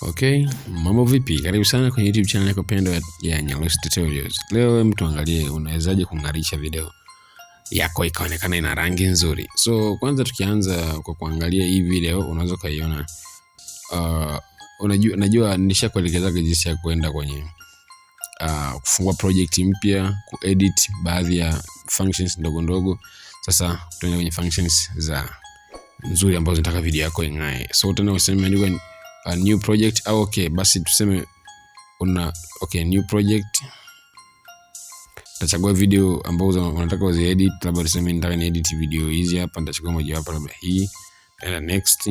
Okay, mambo vipi? Karibu sana kwenye YouTube channel yako pendwa ya Nyalosi Tutorials. Leo tuangalie unawezaje kung'arisha video yako ikaonekana ina rangi nzuri. So kwanza tukianza kwa kuangalia hii video, unaweza kuiona najua nishakuelekeza jinsi ya kwenda kwenye kufungua project mpya, kuedit baadhi ya functions ndogo ndogo. Sasa tuende kwenye functions za nzuri ambazo nataka video yako ing'ae. So tena useme andika a new project au okay, basi tuseme new project. Utachagua video ambazo unataka uziedit, labda tuseme nataka ni edit video hizi hapa, nitachagua moja wapo labda hii, tena next.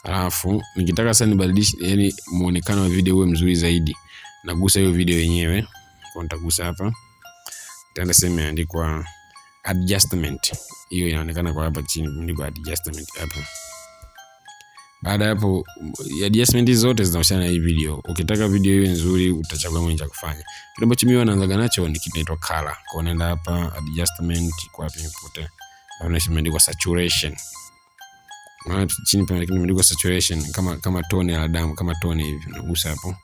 Alafu nikitaka sasa nibadilishe yani muonekano wa video uwe mzuri zaidi, nagusa hiyo video yenyewe, kwa nitagusa hapa. Tena sema imeandikwa adjustment. Hiyo inaonekana kwa hapa chini imeandikwa adjustment hapa. Baada ya hapo adjustment zote zinahusiana na hii video. Ukitaka video iwe nzuri utachagua moja cha kufanya. Kitu ambacho mimi naanza nacho ni kitu kinaitwa color. Kwa nenda hapa adjustment, kwa hapa nipote. Naona imeandikwa saturation. Maana chini pale imeandikwa saturation kama tone ya damu, kama tone hivi. Unagusa hapo.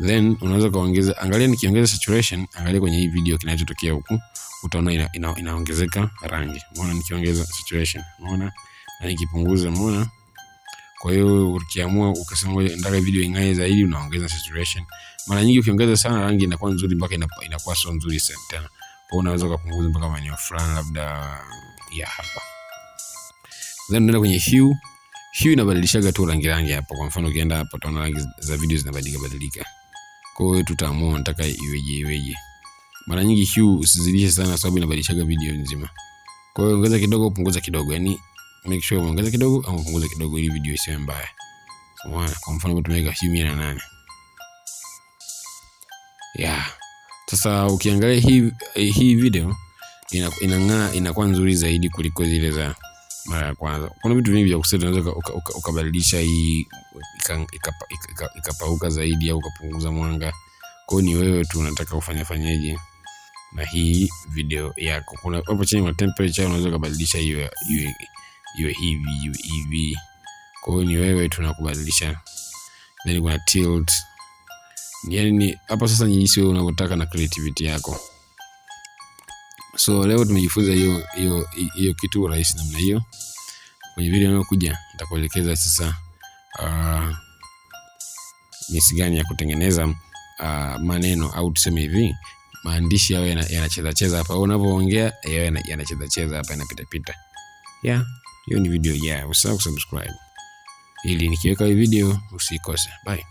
Then unaweza kaongeza, angalia nikiongeza saturation, angalia kwenye hii video kinachotokea huku, utaona inaongezeka rangi. Unaona nikiongeza saturation, unaona? Na nikipunguza, unaona? Kwa hiyo ukiamua ukasema ngoja nataka video ing'ae zaidi, unaongeza saturation. Mara nyingi ukiongeza sana rangi inakuwa nzuri mpaka inakuwa so nzuri sana tena. Kwa hiyo unaweza kupunguza mpaka maeneo fulani labda ya hapa. Then unaenda kwenye hue. Hue inabadilishaga tu rangi hapo. Kwa mfano ukienda hapo utaona rangi za video zinabadilika. Kwa hiyo tutaamua nataka iweje. Mara nyingi hue usizidishe sana sababu inabadilishaga video nzima. Kwa hiyo ongeza kidogo, punguza kidogo, yani make sure uongeze kidogo au upunguze kidogo ili video isiwe mbaya. Kwa mfano tumeweka hue 108. Sasa ukiangalia hii video inang'aa, inakuwa nzuri zaidi kuliko zile za mara ya kwanza. Kuna vitu vingi vya kuseti, unaweza ukabadilisha hii ikapauka zaidi au ukapunguza mwanga. Kwa hiyo ni wewe tu unataka ufanyeje na hii video yako. Kuna hapo chini ma temperature unaweza kubadilisha hiyo hivi. Kwa hiyo ni wewe tunakubadilisha. Then kuna tilt. Yani hapa sasa ni jinsi wewe unavyotaka na creativity yako. So leo tumejifunza hiyo kitu rahisi namna hiyo. Kwenye video inayokuja nitakuelekeza sasa jinsi gani ya kutengeneza maneno au tuseme hivi maandishi yao yanacheza hapa. Unapoongea yao yanacheza hapa, yanapita. Hiyo ni video. Usisahau kusubscribe ili nikiweka hii video usikose. Bye.